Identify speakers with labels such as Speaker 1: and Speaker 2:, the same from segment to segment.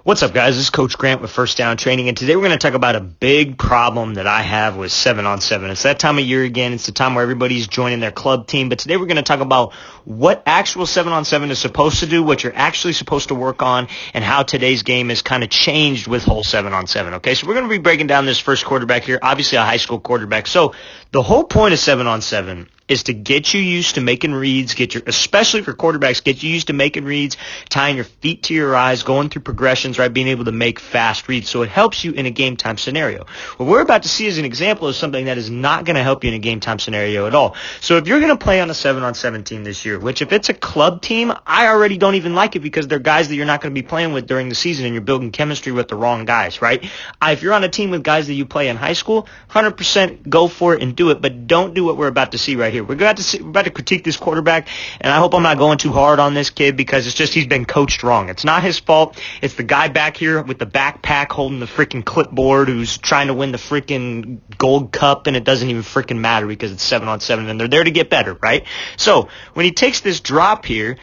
Speaker 1: What's up, guys? This is Coach Grant with First Down Training, and today we're going to talk about a big problem that I have with 7-on-7. It's that time of year again. It's the time where everybody's joining their club team, but today we're going to talk about what actual 7-on-7 is supposed to do, what you're actually supposed to work on, and how today's game has kind of changed with whole 7-on-7, okay? So we're going to be breaking down this first quarterback here, obviously a high school quarterback. So the whole point of 7-on-7 is to get you used to making reads, especially for quarterbacks, get you used to making reads, tying your feet to your eyes, going through progressions, right, being able to make fast reads. So it helps you in a game time scenario. What we're about to see as an example is something that is not going to help you in a game time scenario at all. So if you're going to play on a 7-on-7 team this year, which if it's a club team, I already don't even like it because they're guys that you're not going to be playing with during the season and you're building chemistry with the wrong guys, right? If you're on a team with guys that you play in high school, 100% go for it and do it, but don't do what we're about to see right here. We're about to critique this quarterback, and I hope I'm not going too hard on this kid because it's just he's been coached wrong. It's not his fault. It's the guy back here with the backpack holding the freaking clipboard who's trying to win the freaking gold cup, and it doesn't even freaking matter because it's 7-on-7, and they're there to get better, right? So when he takes this drop here,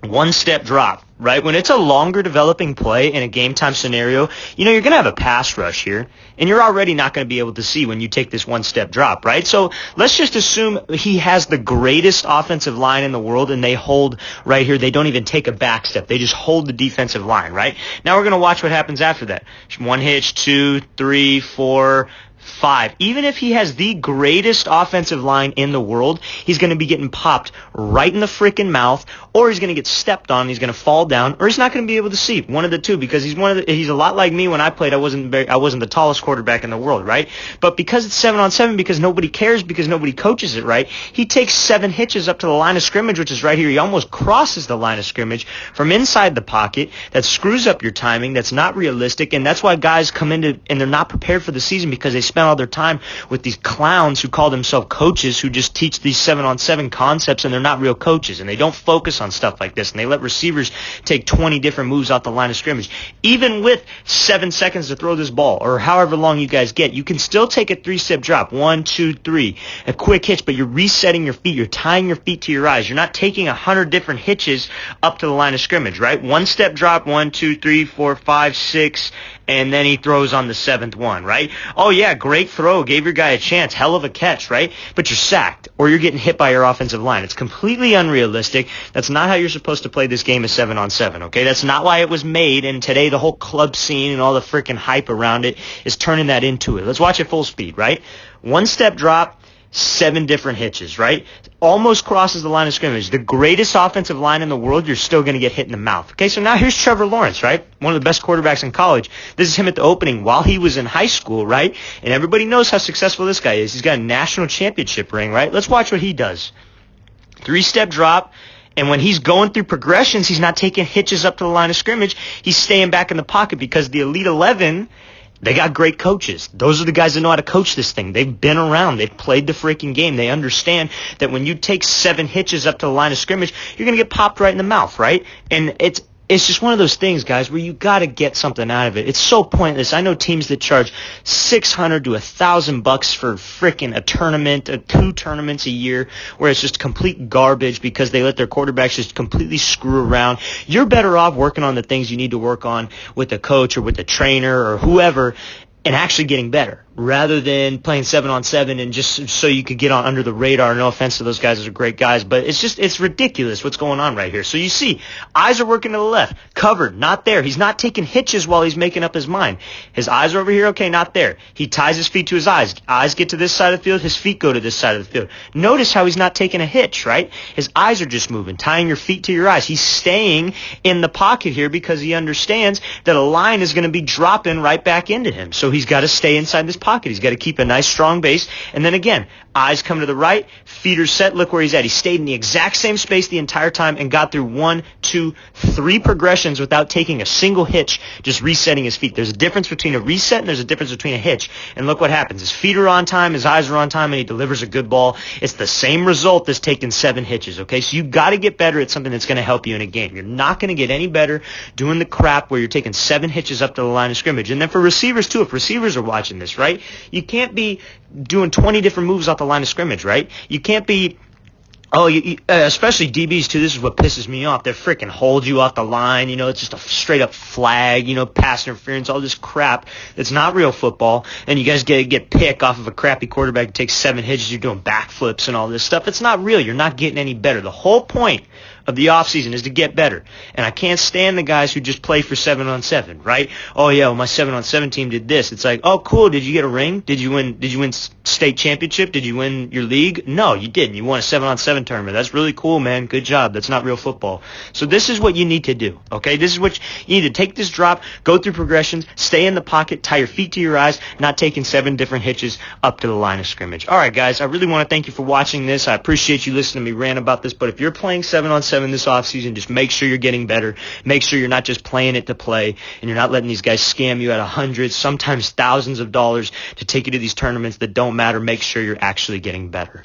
Speaker 1: one-step drop, right? When it's a longer developing play in a game-time scenario, you're going to have a pass rush here, and you're already not going to be able to see when you take this one-step drop, right? So let's just assume he has the greatest offensive line in the world, and they hold right here. They don't even take a back step. They just hold the defensive line, right? Now we're going to watch what happens after that. One hitch, 2, 3, 4, 5. Even if he has the greatest offensive line in the world, he's going to be getting popped right in the freaking mouth, or he's going to get stepped on, he's going to fall down, or he's not going to be able to see. One of the two, because he's a lot like me when I played. I wasn't the tallest quarterback in the world, right? But because it's 7-on-7, because nobody cares, because nobody coaches it right, he takes 7 hitches up to the line of scrimmage, which is right here. He almost crosses the line of scrimmage from inside the pocket. That screws up your timing. That's not realistic, and that's why guys come into and they're not prepared for the season because they spend all their time with these clowns who call themselves coaches who just teach these 7-on-7 concepts, and they're not real coaches, and they don't focus on stuff like this, and they let receivers take 20 different moves off the line of scrimmage. Even with 7 seconds to throw this ball, or however long you guys get, you can still take a 3-step drop, 1, 2, 3, a quick hitch, but you're resetting your feet, you're tying your feet to your eyes, you're not taking 100 different hitches up to the line of scrimmage, right? 1-step drop, 1, 2, 3, 4, 5, 6, and then he throws on the 7th one, right? Oh yeah, great throw, gave your guy a chance, hell of a catch, right? But you're sacked, or you're getting hit by your offensive line. It's completely unrealistic. That's not how you're supposed to play this game as 7-on-7, okay? That's not why it was made, and today the whole club scene and all the freaking hype around it is turning that into it. Let's watch it full speed, right? 1-step drop, 7 different hitches, right? Almost crosses the line of scrimmage. The greatest offensive line in the world, you're still going to get hit in the mouth. Okay, so now here's Trevor Lawrence, right? One of the best quarterbacks in college. This is him at the opening while he was in high school, right? And everybody knows how successful this guy is. He's got a national championship ring, right? Let's watch what he does. 3-step drop. And when he's going through progressions, he's not taking hitches up to the line of scrimmage. He's staying back in the pocket because the Elite 11, they got great coaches. Those are the guys that know how to coach this thing. They've been around. They've played the freaking game. They understand that when you take 7 hitches up to the line of scrimmage, you're going to get popped right in the mouth, right? And it's just one of those things, guys, where you got to get something out of it. It's so pointless. I know teams that charge $600 to $1,000 for freaking a tournament, 2 tournaments a year, where it's just complete garbage because they let their quarterbacks just completely screw around. You're better off working on the things you need to work on with the coach or with the trainer or whoever, and actually getting better, rather than playing 7-on-7 and just so you could get on under the radar. No offense to those guys, those are great guys, but it's ridiculous what's going on right here. So you see, eyes are working to the left, covered, not there. He's not taking hitches while he's making up his mind. His eyes are over here, okay, not there. He ties his feet to his eyes. Eyes get to this side of the field, his feet go to this side of the field. Notice how he's not taking a hitch, right? His eyes are just moving, tying your feet to your eyes. He's staying in the pocket here because he understands that a line is going to be dropping right back into him. So he's got to stay inside this pocket. He's got to keep a nice strong base. And then again, eyes come to the right, feet are set. Look where he's at. He stayed in the exact same space the entire time and got through 1, 2, 3 progressions without taking a single hitch, just resetting his feet. There's a difference between a reset and there's a difference between a hitch. And look what happens. His feet are on time, his eyes are on time, and he delivers a good ball. It's the same result as taking 7 hitches, okay? So you got to get better at something that's going to help you in a game. You're not going to get any better doing the crap where you're taking 7 hitches up to the line of scrimmage. And then for receivers too, if receivers are watching this, right? You can't be doing 20 different moves off the line of scrimmage, right? You can't be Oh, especially DBs too. This is what pisses me off. They freaking hold you off the line. It's just a straight up flag. Pass interference, all this crap. It's not real football. And you guys get picked off of a crappy quarterback who takes 7 hits. You're doing backflips and all this stuff. It's not real. You're not getting any better. The whole point of the offseason is to get better. And I can't stand the guys who just play for 7-on-7, right? Oh yeah, well, my 7-on-7 team did this. It's like, oh cool, did you get a ring? Did you win state championship? Did you win your league? No, you didn't. You won a 7-on-7 tournament. That's really cool, man. Good job. That's not real football. So this is what you need to do, okay? This is what you need to take this drop, go through progressions, stay in the pocket, tie your feet to your eyes, not taking 7 different hitches up to the line of scrimmage. All right, guys, I really want to thank you for watching this. I appreciate you listening to me rant about this, but if you're playing 7-on-7 this offseason, just make sure you're getting better. Make sure you're not just playing it to play, and you're not letting these guys scam you out of hundreds, sometimes thousands of dollars to take you to these tournaments that don't matter. Make sure you're actually getting better.